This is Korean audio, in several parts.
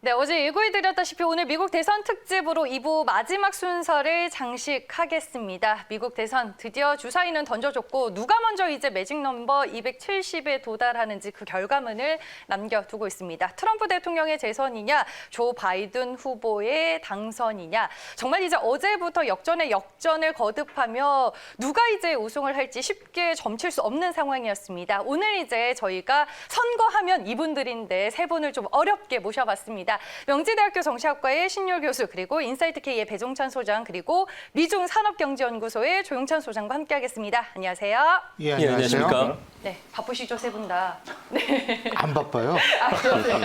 네, 어제 예고해드렸다시피 오늘 미국 대선 특집으로 2부 마지막 순서를 장식하겠습니다. 미국 대선 드디어 주사위는 던져줬고 누가 먼저 이제 매직 넘버 270에 도달하는지 그 결과문을 남겨두고 있습니다. 트럼프 대통령의 재선이냐, 조 바이든 후보의 당선이냐. 정말 이제 어제부터 역전에 역전을 거듭하며 누가 이제 우승을 할지 쉽게 점칠 수 없는 상황이었습니다. 오늘 이제 저희가 선거하면 이분들인데 세 분을 좀 어렵게 모셔봤습니다. 명지대학교 정치학과의 신율 교수, 그리고 인사이트K의 배종찬 소장, 그리고 미중 산업경제연구소의 조용찬 소장과 함께하겠습니다. 안녕하세요. 예, 안녕하십니까. 네, 바쁘시죠, 세 분 다. 네. 안 바빠요. 그러세요.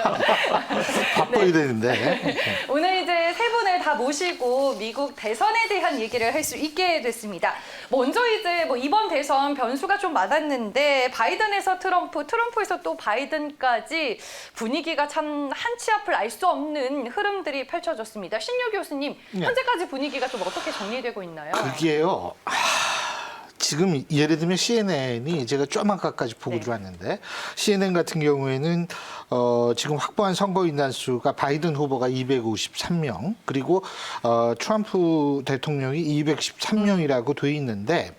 바빠야 되는데. 오늘 이제 세 분을 다 모시고 미국 대선에 대한 얘기를 할 수 있게 됐습니다. 먼저 이제 뭐 이번 대선 변수가 좀 많았는데 바이든에서 트럼프, 트럼프에서 또 바이든까지 분위기가 참 한 치 앞을 알 수 없는 흐름들이 펼쳐졌습니다. 신유 교수님, 네. 현재까지 분위기가 좀 어떻게 정리되고 있나요? 그게요. 지금 예를 들면 CNN이 제가 조만간까지 보고 네. 들어왔는데 CNN 같은 경우에는 지금 확보한 선거인단 수가 바이든 후보가 253명 그리고 트럼프 대통령이 213명이라고 돼 있는데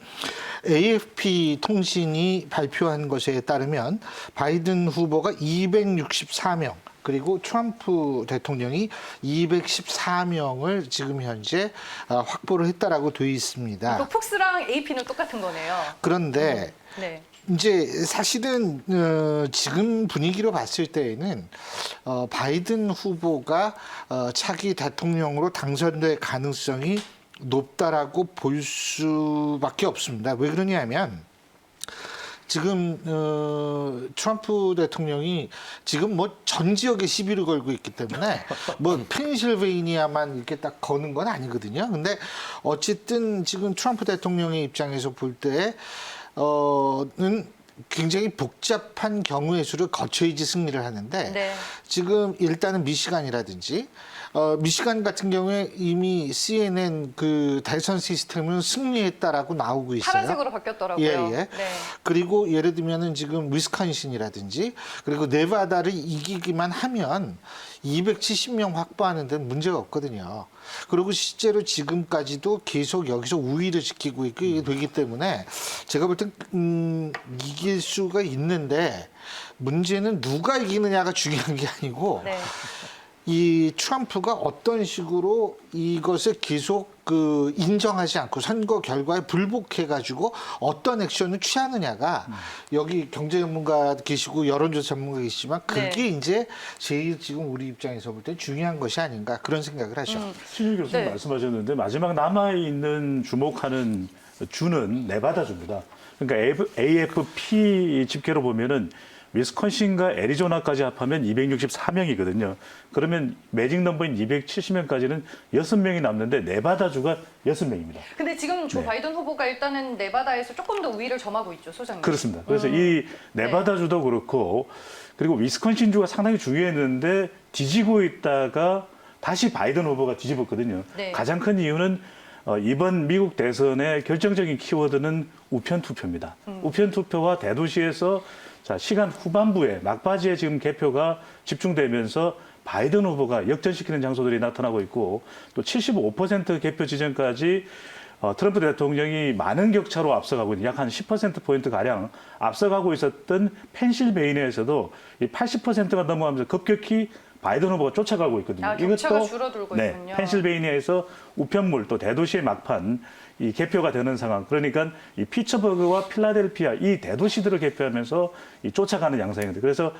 AFP 통신이 발표한 것에 따르면 바이든 후보가 264명 그리고 트럼프 대통령이 214명을 지금 현재 확보를 했다라고 되어 있습니다. 또 폭스랑 AP는 똑같은 거네요. 그런데 네. 이제 사실은 지금 분위기로 봤을 때에는 바이든 후보가 차기 대통령으로 당선될 가능성이 높다라고 볼 수밖에 없습니다. 왜 그러냐면 지금 트럼프 대통령이 지금 뭐 전 지역에 시비를 걸고 있기 때문에 뭐 펜실베이니아만 이렇게 딱 거는 건 아니거든요. 근데 어쨌든 지금 트럼프 대통령의 입장에서 볼 때는 굉장히 복잡한 경우의 수를 거쳐야지 승리를 하는데 네. 지금 일단은 미시간이라든지 미시간 같은 경우에 이미 CNN 그 대선 시스템은 승리했다라고 나오고 있어요. 파란색으로 바뀌었더라고요. 예, 예. 네. 그리고 예를 들면은 지금 위스콘신이라든지 그리고 네바다를 이기기만 하면 270명 확보하는 데는 문제가 없거든요. 그리고 실제로 지금까지도 계속 여기서 우위를 지키고 있게 되기 때문에 제가 볼 땐 이길 수가 있는데 문제는 누가 이기느냐가 중요한 게 아니고 네. 이 트럼프가 어떤 식으로 이것을 계속 인정하지 않고 선거 결과에 불복해가지고 어떤 액션을 취하느냐가 여기 경제 전문가 계시고 여론조사 전문가 계시지만 그게 네. 이제 제일 지금 우리 입장에서 볼 때 중요한 것이 아닌가 그런 생각을 하죠. 신유 교수님 네. 말씀하셨는데 마지막 남아있는 주목하는 주는 네바다주입니다. 그러니까 AFP 집계로 보면은 위스콘신과 애리조나까지 합하면 264명이거든요. 그러면 매직 넘버인 270명까지는 6명이 남는데 네바다주가 6명입니다. 근데 지금 조 네. 바이든 후보가 일단은 네바다에서 조금 더 우위를 점하고 있죠, 소장님. 그렇습니다. 그래서 이 네바다주도 그렇고 그리고 위스콘신주가 상당히 중요했는데 뒤지고 있다가 다시 바이든 후보가 뒤집었거든요. 네. 가장 큰 이유는 이번 미국 대선의 결정적인 키워드는 우편 투표입니다. 우편 투표와 대도시에서 자, 시간 후반부에 막바지에 지금 개표가 집중되면서 바이든 후보가 역전시키는 장소들이 나타나고 있고 또 75% 개표 지점까지 트럼프 대통령이 많은 격차로 앞서가고 있는 약 한 10%포인트 가량 앞서가고 있었던 펜실베이니아에서도 이 80%가 넘어가면서 급격히 바이든 후보가 쫓아가고 있거든요. 아, 격차가 줄어들고 있군요. 펜실베이니아에서 우편물 또 대도시의 막판 이 개표가 되는 상황. 그러니까 이 피츠버그와 필라델피아 이 대도시들을 개표하면서 이 쫓아가는 양상입니다. 그래서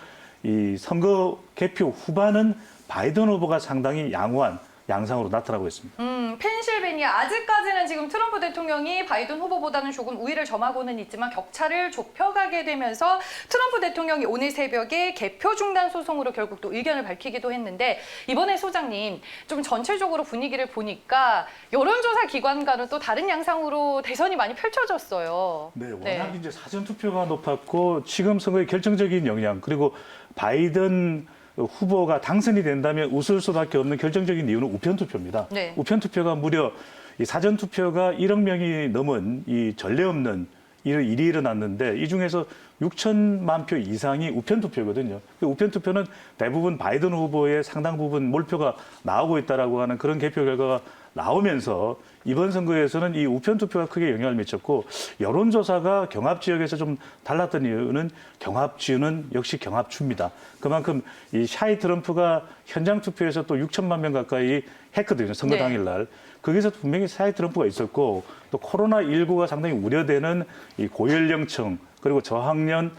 이 선거 개표 후반은 바이든 후보가 상당히 양호한 양상으로 나타나고 있습니다. 펜실베니아 아직까지는 지금 트럼프 대통령이 바이든 후보보다는 조금 우위를 점하고는 있지만 격차를 좁혀가게 되면서 트럼프 대통령이 오늘 새벽에 개표 중단 소송으로 결국 또 의견을 밝히기도 했는데 이번에 소장님 좀 전체적으로 분위기를 보니까 여론조사 기관과는 또 다른 양상으로 대선이 많이 펼쳐졌어요. 네, 워낙 이제 사전 투표가 높았고 지금 선거의 결정적인 영향 그리고 바이든 후보가 당선이 된다면 웃을 수밖에 없는 결정적인 이유는 우편 투표입니다. 네. 우편 투표가 무려 이 사전 투표가 1억 명이 넘은 이 전례 없는 일이 일어났는데 이 중에서 6천만 표 이상이 우편 투표거든요. 그 우편 투표는 대부분 바이든 후보의 상당 부분 몰표가 나오고 있다라고 하는 그런 개표 결과가 나오면서 이번 선거에서는 이 우편 투표가 크게 영향을 미쳤고, 여론조사가 경합 지역에서 좀 달랐던 이유는 경합주는 역시 경합주입니다. 그만큼 이 샤이 트럼프가 현장 투표에서 또 6천만 명 가까이 했거든요. 선거 네. 당일날. 거기서 분명히 샤이 트럼프가 있었고, 또 코로나19가 상당히 우려되는 이 고연령층, 그리고 저학력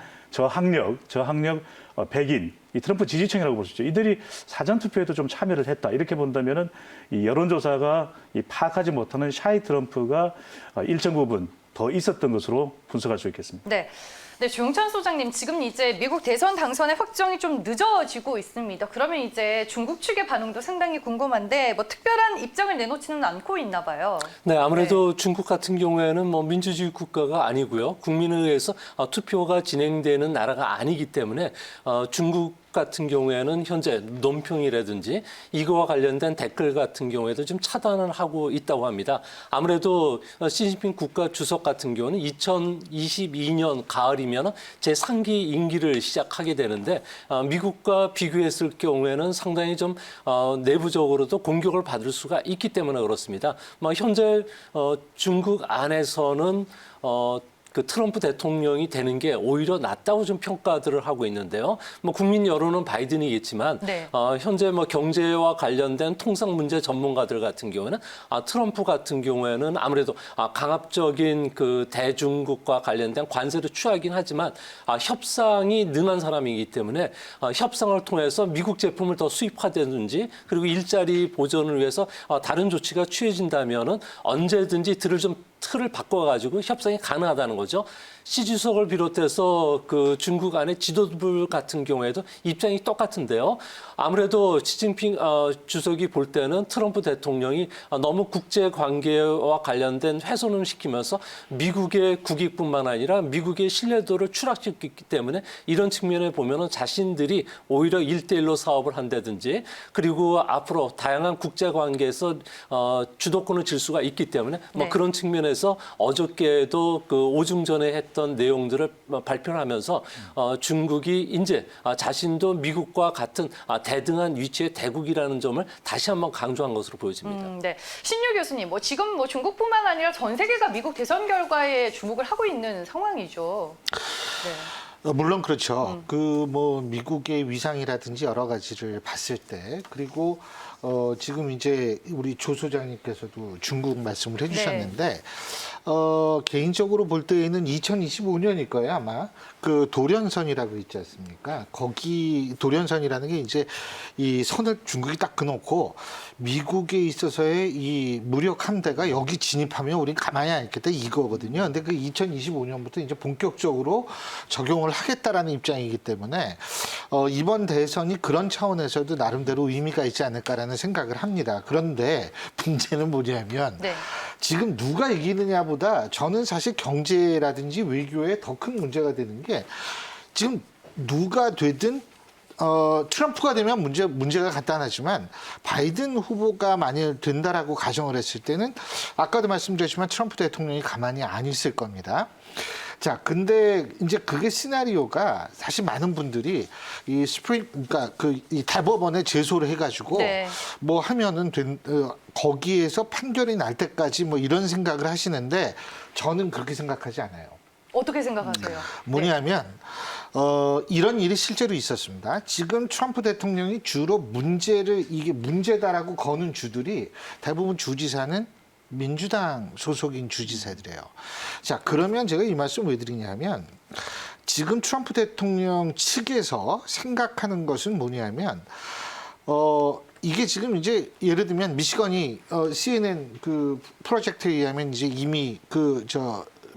백인, 이 트럼프 지지층이라고 볼 수 있죠. 이들이 사전 투표에도 좀 참여를 했다. 이렇게 본다면은 이 여론조사가 이 파악하지 못하는 샤이 트럼프가 일정 부분 더 있었던 것으로 분석할 수 있겠습니다. 네. 네, 조영찬 소장님, 지금 이제 미국 대선 당선의 확정이 좀 늦어지고 있습니다. 그러면 이제 중국 측의 반응도 상당히 궁금한데 뭐 특별한 입장을 내놓지는 않고 있나 봐요. 네, 아무래도 중국 같은 경우에는 뭐 민주주의 국가가 아니고요. 국민에 의해서 투표가 진행되는 나라가 아니기 때문에 중국 같은 경우에는 현재 논평이라든지 이거와 관련된 댓글 같은 경우에도 좀 차단을 하고 있다고 합니다. 아무래도 시진핑 국가 주석 같은 경우는 2022년 가을이면 제3기 임기를 시작하게 되는데 미국과 비교했을 경우에는 상당히 좀 내부적으로도 공격을 받을 수가 있기 때문에 그렇습니다. 현재 중국 안에서는 그 트럼프 대통령이 되는 게 오히려 낫다고 좀 평가들을 하고 있는데요. 뭐 국민 여론은 바이든이겠지만 네. 현재 뭐 경제와 관련된 통상 문제 전문가들 같은 경우는 트럼프 같은 경우에는 아무래도 강압적인 그 대중국과 관련된 관세를 취하긴 하지만 협상이 능한 사람이기 때문에 협상을 통해서 미국 제품을 더 수입하든지 그리고 일자리 보전을 위해서 다른 조치가 취해진다면은 언제든지 틀을 바꿔가지고 협상이 가능하다는 거죠. 시 주석을 비롯해서 그 중국 안의 지도부들 같은 경우에도 입장이 똑같은데요. 아무래도 시진핑 주석이 볼 때는 트럼프 대통령이 너무 국제 관계와 관련된 훼손을 시키면서 미국의 국익뿐만 아니라 미국의 신뢰도를 추락시켰기 때문에 이런 측면에 보면은 자신들이 오히려 1대1로 사업을 한다든지 그리고 앞으로 다양한 국제 관계에서 주도권을 질 수가 있기 때문에 뭐 네. 그런 측면에서 어저께도 그 오중전에 했던 내용들을 발표를 하면서 중국이 이제 자신도 미국과 같은 대등한 위치의 대국이라는 점을 다시 한번 강조한 것으로 보여집니다. 네. 신유 교수님, 뭐 지금 뭐 중국뿐만 아니라 전 세계가 미국 대선 결과에 주목을 하고 있는 상황이죠. 네. 물론 그렇죠. 그 뭐 미국의 위상이라든지 여러 가지를 봤을 때, 그리고 지금 이제 우리 조 소장님께서도 중국 말씀을 해주셨는데 개인적으로 볼 때에는 2025년일 거예요, 아마. 그 도련선이라고 있지 않습니까? 거기 도련선이라는 게 이제 이 선을 중국이 딱 그놓고 미국에 있어서의 이 무력 함대가 여기 진입하면 우린 가만히 안 있겠다 이거거든요. 근데 그 2025년부터 이제 본격적으로 적용을 하겠다라는 입장이기 때문에 이번 대선이 그런 차원에서도 나름대로 의미가 있지 않을까라는 생각을 합니다. 그런데 문제는 뭐냐면 네. 지금 누가 이기느냐보다 저는 사실 경제라든지 외교에 더 큰 문제가 되는 게 지금 누가 되든 트럼프가 되면 문제가 간단하지만 바이든 후보가 만일 된다라고 가정을 했을 때는 아까도 말씀드렸지만 트럼프 대통령이 가만히 안 있을 겁니다. 자, 근데 이제 그게 시나리오가 사실 많은 분들이 그러니까 이 대법원에 제소를 해가지고 네. 뭐 하면은 거기에서 판결이 날 때까지 뭐 이런 생각을 하시는데 저는 그렇게 생각하지 않아요. 어떻게 생각하세요? 뭐냐면 이런 일이 실제로 있었습니다. 지금 트럼프 대통령이 주로 이게 문제다라고 거는 주들이 대부분 주지사는 민주당 소속인 주지사들이에요. 자, 그러면 제가 이 말씀 왜 드리냐면 지금 트럼프 대통령 측에서 생각하는 것은 뭐냐면 이게 지금 이제 예를 들면 미시건이 CNN 그 프로젝트에 의하면 이제 이미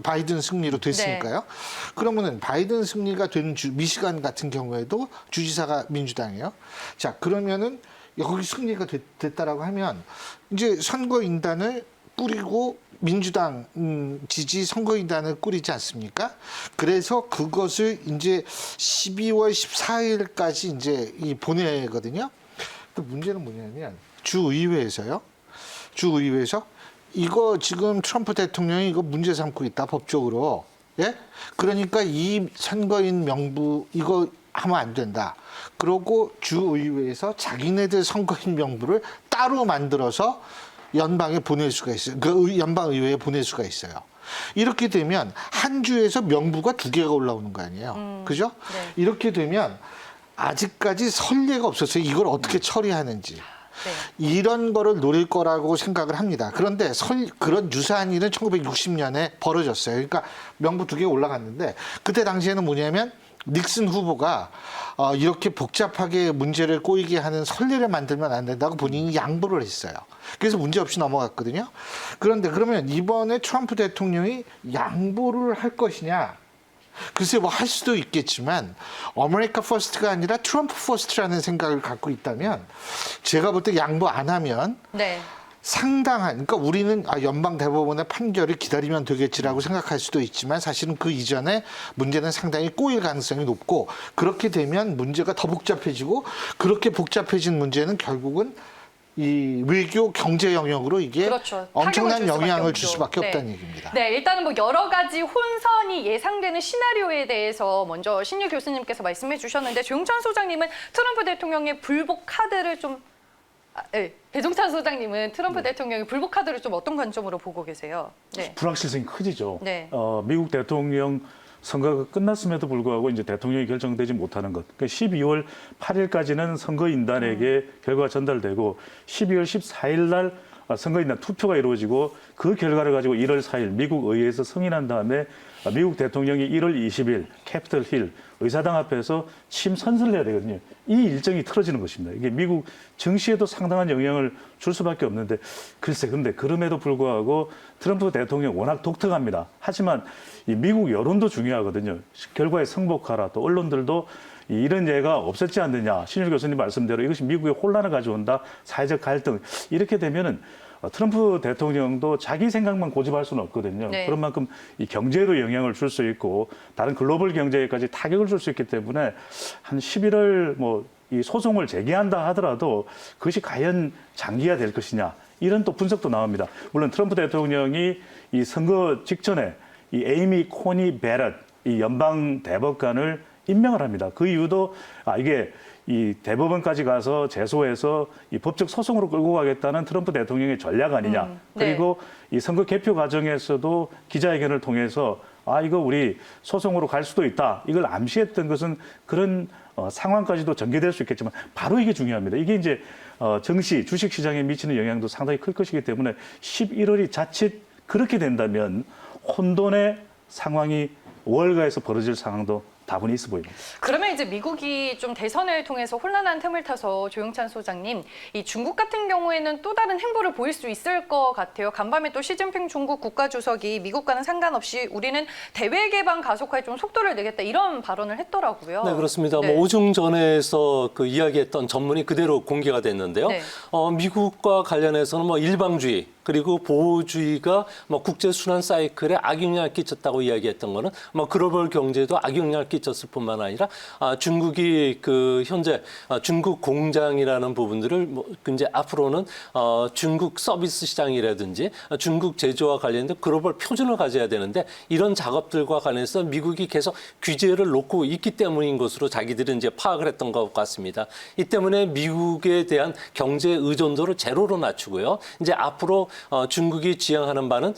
바이든 승리로 됐으니까요. 그러면은 바이든 승리가 된 미시간 같은 경우에도 주지사가 민주당이에요. 자, 그러면은 여기 승리가 됐다라고 하면 이제 선거인단을 꾸리고 민주당 지지 선거인단을 꾸리지 않습니까? 그래서 그것을 이제 12월 14일까지 이제 보내거든요. 또 문제는 뭐냐면 주의회에서 이거 지금 트럼프 대통령이 이거 문제 삼고 있다 법적으로 예? 그러니까 이 선거인 명부 이거 하면 안 된다. 그러고 주의회에서 자기네들 선거인 명부를 따로 만들어서 연방에 보낼 수가 있어요. 그 연방의회에 보낼 수가 있어요. 이렇게 되면 한 주에서 명부가 2개가 올라오는 거 아니에요. 그죠? 네. 이렇게 되면 아직까지 선례가 없었어요. 이걸 어떻게 처리하는지. 네. 이런 거를 노릴 거라고 생각을 합니다. 그런데 그런 유사한 일은 1960년에 벌어졌어요. 그러니까 명부 2개 올라갔는데 그때 당시에는 뭐냐면 닉슨 후보가 이렇게 복잡하게 문제를 꼬이게 하는 선례를 만들면 안 된다고 본인이 양보를 했어요. 그래서 문제없이 넘어갔거든요. 그런데 그러면 이번에 트럼프 대통령이 양보를 할 것이냐? 글쎄 뭐 할 수도 있겠지만 아메리카 퍼스트가 아니라 트럼프 퍼스트라는 생각을 갖고 있다면 제가 볼 때 양보 안 하면 네. 상당한, 그러니까 우리는 연방 대법원의 판결을 기다리면 되겠지라고 생각할 수도 있지만 사실은 그 이전에 문제는 상당히 꼬일 가능성이 높고 그렇게 되면 문제가 더 복잡해지고 그렇게 복잡해진 문제는 결국은 이 외교 경제 영역으로 이게 그렇죠. 엄청난 타격을 줄 수밖에 영향을 줄 없죠. 수밖에 네. 없다는 얘기입니다. 네, 일단은 뭐 여러 가지 혼선이 예상되는 시나리오에 대해서 먼저 신유 교수님께서 말씀해 주셨는데 조영찬 소장님은 트럼프 대통령의 불복 카드를 좀 배종찬 소장님은 트럼프 대통령의 불복 카드를 좀 어떤 관점으로 보고 계세요? 네. 불확실성이 커지죠. 네. 미국 대통령 선거가 끝났음에도 불구하고 이제 대통령이 결정되지 못하는 것. 그러니까 12월 8일까지는 선거인단에게 결과가 전달되고 12월 14일 날 선거인단 투표가 이루어지고 그 결과를 가지고 1월 4일 미국 의회에서 승인한 다음에 미국 대통령이 1월 20일 캐피털 힐 의사당 앞에서 취임 선서를 해야 되거든요. 이 일정이 틀어지는 것입니다. 이게 미국 정치에도 상당한 영향을 줄 수밖에 없는데 글쎄 근데 그럼에도 불구하고 트럼프 대통령 워낙 독특합니다. 하지만 이 미국 여론도 중요하거든요. 결과에 승복하라 또 언론들도 이런 예가 없었지 않느냐. 신율 교수님 말씀대로 이것이 미국의 혼란을 가져온다. 사회적 갈등. 이렇게 되면은 트럼프 대통령도 자기 생각만 고집할 수는 없거든요. 네. 그런 만큼 이 경제에도 영향을 줄 수 있고 다른 글로벌 경제에까지 타격을 줄 수 있기 때문에 한 11월 뭐 이 소송을 제기한다 하더라도 그것이 과연 장기화 될 것이냐 이런 또 분석도 나옵니다. 물론 트럼프 대통령이 이 선거 직전에 이 에이미 코니 베럿 이 연방 대법관을 임명을 합니다. 그 이유도 이게 이 대법원까지 가서 제소해서 이 법적 소송으로 끌고 가겠다는 트럼프 대통령의 전략 아니냐. 네. 그리고 이 선거 개표 과정에서도 기자회견을 통해서 이거 우리 소송으로 갈 수도 있다. 이걸 암시했던 것은 그런 상황까지도 전개될 수 있겠지만 바로 이게 중요합니다. 이게 이제 정시, 주식 시장에 미치는 영향도 상당히 클 것이기 때문에 11월이 자칫 그렇게 된다면 혼돈의 상황이 월가에서 벌어질 상황도 다분히 있어 보입니다. 그러면 이제 미국이 좀 대선을 통해서 혼란한 틈을 타서 조영찬 소장님, 이 중국 같은 경우에는 또 다른 행보를 보일 수 있을 것 같아요. 간밤에 또 시진핑 중국 국가주석이 미국과는 상관없이 우리는 대외 개방 가속화에 좀 속도를 내겠다 이런 발언을 했더라고요. 네, 그렇습니다. 네. 뭐 오중전에서 그 이야기했던 전문이 그대로 공개가 됐는데요. 네. 미국과 관련해서는 뭐 일방주의 그리고 보호주의가 뭐 국제 순환 사이클에 악영향을 끼쳤다고 이야기했던 거는 뭐 글로벌 경제에도 악영향을 끼쳤을 뿐만 아니라 중국이 그 현재 중국 공장이라는 부분들을 뭐 이제 앞으로는 중국 서비스 시장이라든지 중국 제조와 관련된 글로벌 표준을 가져야 되는데 이런 작업들과 관련해서 미국이 계속 규제를 놓고 있기 때문인 것으로 자기들은 이제 파악을 했던 것 같습니다. 이 때문에 미국에 대한 경제 의존도를 제로로 낮추고요. 이제 앞으로 중국이 지향하는 바는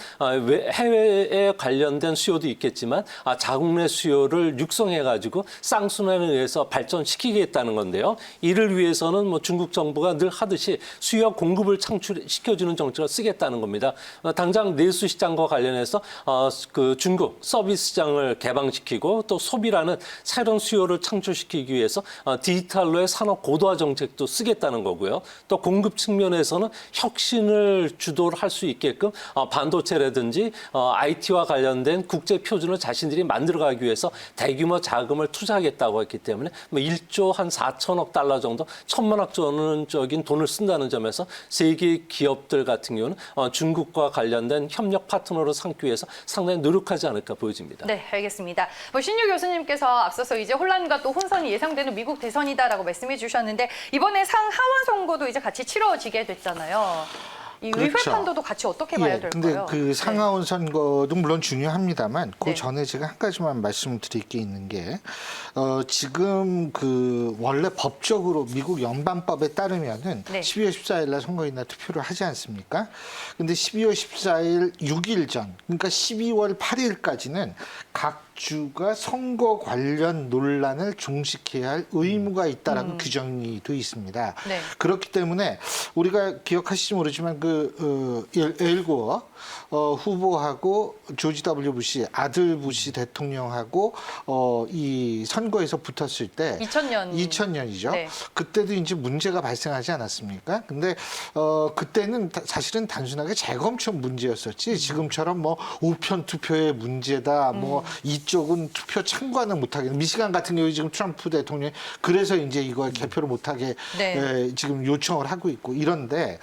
해외에 관련된 수요도 있겠지만 자국 내 수요를 육성해가지고 쌍순환에 의해서 발전시키겠다는 건데요. 이를 위해서는 뭐 중국 정부가 늘 하듯이 수요와 공급을 창출시켜주는 정책을 쓰겠다는 겁니다. 당장 내수 시장과 관련해서 그 중국 서비스 시장을 개방시키고 또 소비라는 새로운 수요를 창출시키기 위해서 디지털로의 산업 고도화 정책도 쓰겠다는 거고요. 또 공급 측면에서는 혁신을 주도를 할 수 있게끔 반도체라든지 IT와 관련된 국제 표준을 자신들이 만들어가기 위해서 대규모 자금을 투자하겠다고 했기 때문에 뭐 1조 한 4천억 달러 정도, 1천만억 전적인 돈을 쓴다는 점에서 세계 기업들 같은 경우는 중국과 관련된 협력 파트너로 삼기 위해서 상당히 노력하지 않을까 보여집니다. 네, 알겠습니다. 뭐 신유 교수님께서 앞서서 이제 혼란과 또 혼선이 예상되는 미국 대선이다라고 말씀해 주셨는데 이번에 상하원 선거도 이제 같이 치러지게 됐잖아요. 이 의회 그렇죠. 판도도 같이 어떻게 봐야 예, 될까요? 근데 그 상하원 선거도 물론 중요합니다만 그 네. 전에 제가 한 가지만 말씀드릴 게 있는 게 지금 그 원래 법적으로 미국 연방법에 따르면은 네. 12월 14일 날 선거인 날 투표를 하지 않습니까? 근데 12월 14일 6일 전, 그러니까 12월 8일까지는 각 주가 선거 관련 논란을 종식해야 할 의무가 있다라고 규정이 돼 있습니다. 네. 그렇기 때문에 우리가 기억하실지 모르지만 엘고어 후보하고 조지 W. 부시 아들 부시 대통령하고 이 선거에서 붙었을 때 2000년이죠. 네. 그때도 이제 문제가 발생하지 않았습니까? 근데 그때는 사실은 단순하게 재검청 문제였었지 지금처럼 뭐 우편 투표의 문제다 뭐 이쪽은 투표 참관을 못하게 미시간 같은 경우에 지금 트럼프 대통령이 그래서 이제 이걸 개표를 못하게 네. 지금 요청을 하고 있고 이런데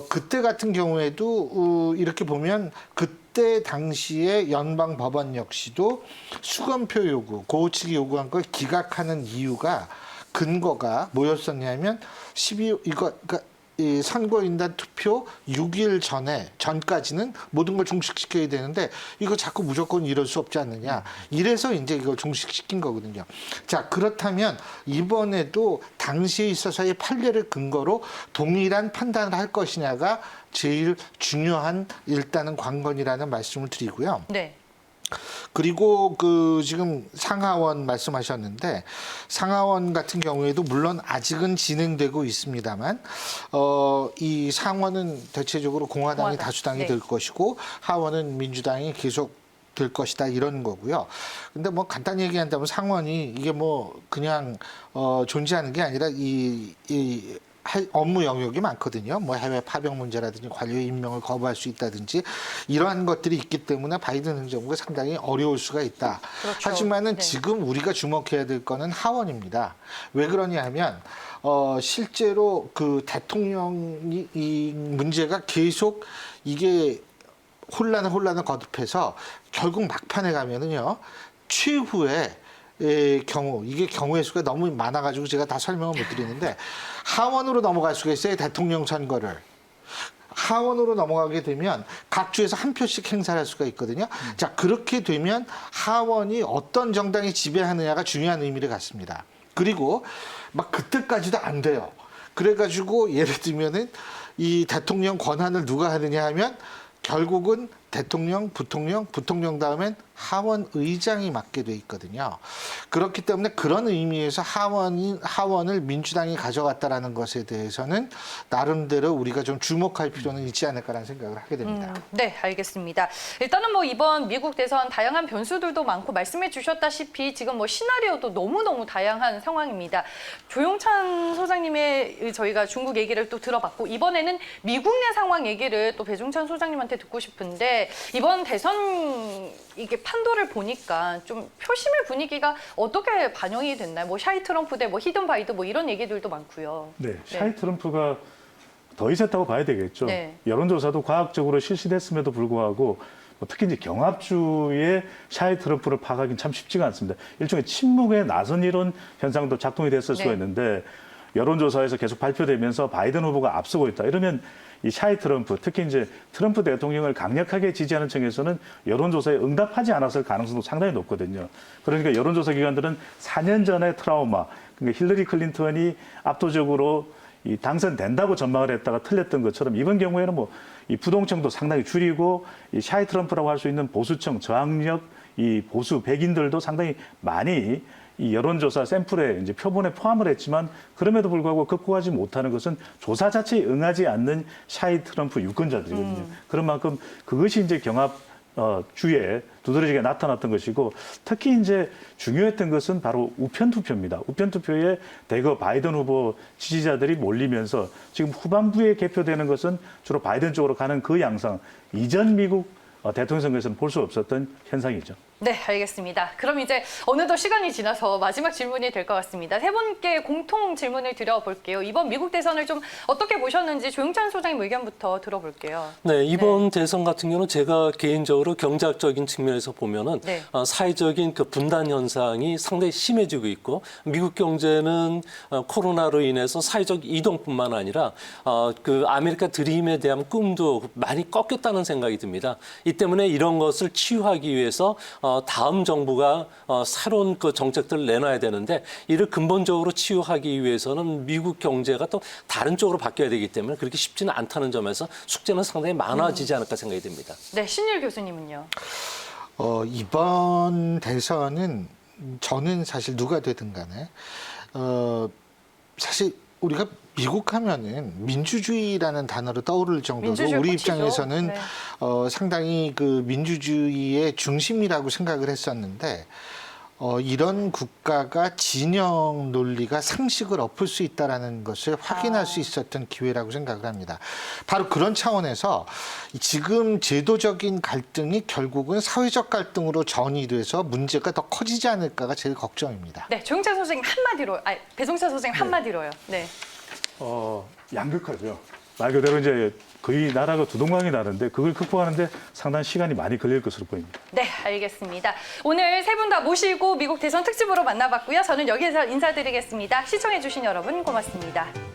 그때 같은 경우에도 이렇게 보면 그때 당시에 연방 법원 역시도 수검표 요구 고치기 요구한 걸 기각하는 이유가 근거가 뭐였었냐면 그러니까 이 선거인단 투표 6일 전까지는 모든 걸 종식시켜야 되는데 이거 자꾸 무조건 이럴 수 없지 않느냐. 이래서 이제 이걸 종식시킨 거거든요. 자, 그렇다면 이번에도 당시에 있어서의 판례를 근거로 동일한 판단을 할 것이냐가 제일 중요한 일단은 관건이라는 말씀을 드리고요. 네. 그리고 그 지금 상하원 말씀하셨는데 상하원 같은 경우에도 물론 아직은 진행되고 있습니다만 이 상원은 대체적으로 공화당이 다수당이 네. 될 것이고 하원은 민주당이 계속 될 것이다 이런 거고요. 근데 뭐 간단히 얘기한다면 상원이 이게 뭐 그냥 존재하는 게 아니라 할 업무 영역이 많거든요. 뭐 해외 파병 문제라든지 관료 임명을 거부할 수 있다든지 이러한 것들이 있기 때문에 바이든 행정부가 상당히 어려울 수가 있다. 그렇죠. 하지만은 네. 지금 우리가 주목해야 될 거는 하원입니다. 왜 그러냐 하면 실제로 그 대통령이 이 문제가 계속 이게 혼란을 거듭해서 결국 막판에 가면은요. 최후의 경우 이게 경우의 수가 너무 많아가지고 제가 다 설명을 못 드리는데 하원으로 넘어갈 수가 있어요. 대통령 선거를. 하원으로 넘어가게 되면 각 주에서 한 표씩 행사할 수가 있거든요. 자, 그렇게 되면 하원이 어떤 정당이 지배하느냐가 중요한 의미를 갖습니다. 그리고 막 그때까지도 안 돼요. 그래가지고 예를 들면은 이 대통령 권한을 누가 하느냐 하면 결국은 대통령, 부통령 다음엔 하원 의장이 맡게 돼 있거든요. 그렇기 때문에 그런 의미에서 하원을 민주당이 가져갔다라는 것에 대해서는 나름대로 우리가 좀 주목할 필요는 있지 않을까라는 생각을 하게 됩니다. 네, 알겠습니다. 일단은 뭐 이번 미국 대선 다양한 변수들도 많고 말씀해 주셨다시피 지금 뭐 시나리오도 너무너무 다양한 상황입니다. 조용찬 소장님의 저희가 중국 얘기를 또 들어봤고 이번에는 미국 내 상황 얘기를 또 배종찬 소장님한테 듣고 싶은데 이번 대선 이게 판도를 보니까 좀 표심의 분위기가 어떻게 반영이 됐나요? 뭐 샤이 트럼프 대 뭐 히든 바이든 뭐 이런 얘기들도 많고요. 네, 샤이 트럼프가 더 있었다고 봐야 되겠죠. 네. 여론조사도 과학적으로 실시됐음에도 불구하고 특히 이제 경합주의 샤이 트럼프를 파악하기는 참 쉽지가 않습니다. 일종의 침묵에 나선 이런 현상도 작동이 됐을 수가 네. 있는데 여론조사에서 계속 발표되면서 바이든 후보가 앞서고 있다. 이러면 이 샤이 트럼프, 특히 이제 트럼프 대통령을 강력하게 지지하는 층에서는 여론조사에 응답하지 않았을 가능성도 상당히 높거든요. 그러니까 여론조사 기관들은 4년 전의 트라우마, 그러니까 힐러리 클린턴이 압도적으로 이 당선된다고 전망을 했다가 틀렸던 것처럼 이번 경우에는 뭐 이 부동층도 상당히 줄이고 이 샤이 트럼프라고 할 수 있는 보수층, 저항력, 이 보수 백인들도 상당히 많이 이 여론조사 샘플에 이제 표본에 포함을 했지만 그럼에도 불구하고 극복하지 못하는 것은 조사 자체에 응하지 않는 샤이 트럼프 유권자들이거든요. 그런 만큼 그것이 이제 경합 주에 두드러지게 나타났던 것이고 특히 이제 중요했던 것은 바로 우편 투표입니다. 우편 투표에 대거 바이든 후보 지지자들이 몰리면서 지금 후반부에 개표되는 것은 주로 바이든 쪽으로 가는 그 양상. 이전 미국 대통령 선거에서는 볼 수 없었던 현상이죠. 네, 알겠습니다. 그럼 이제 어느덧 시간이 지나서 마지막 질문이 될 것 같습니다. 세 분께 공통 질문을 드려볼게요. 이번 미국 대선을 좀 어떻게 보셨는지 조영찬 소장님 의견부터 들어볼게요. 네, 이번 대선 같은 경우는 제가 개인적으로 경제학적인 측면에서 보면은 네. 사회적인 그 분단 현상이 상당히 심해지고 있고 미국 경제는 코로나로 인해서 사회적 이동뿐만 아니라 그 아메리카 드림에 대한 꿈도 많이 꺾였다는 생각이 듭니다. 이 때문에 이런 것을 치유하기 위해서 다음 정부가 새로운 그 정책들을 내놔야 되는데 이를 근본적으로 치유하기 위해서는 미국 경제가 또 다른 쪽으로 바뀌어야 되기 때문에 그렇게 쉽지는 않다는 점에서 숙제는 상당히 많아지지 않을까 생각이 듭니다. 네, 신율 교수님은요? 이번 대선은 저는 사실 누가 되든 간에 사실 우리가 미국 하면은 민주주의라는 단어로 떠오를 정도로 민주주의 우리 꽃이죠. 입장에서는 네. 상당히 그 민주주의의 중심이라고 생각을 했었는데 이런 국가가 진영 논리가 상식을 엎을 수 있다라는 것을 확인할 수 있었던 기회라고 생각을 합니다. 바로 그런 차원에서 지금 제도적인 갈등이 결국은 사회적 갈등으로 전이돼서 문제가 더 커지지 않을까가 제일 걱정입니다. 네, 조영찬 소장님 한마디로, 배종찬 소장님 한마디로요. 네. 양극화죠. 말 그대로 이제 거의 나라가 두 동강이 나는데 그걸 극복하는데 상당한 시간이 많이 걸릴 것으로 보입니다. 네, 알겠습니다. 오늘 세 분 다 모시고 미국 대선 특집으로 만나봤고요. 저는 여기서 인사드리겠습니다. 시청해주신 여러분 고맙습니다.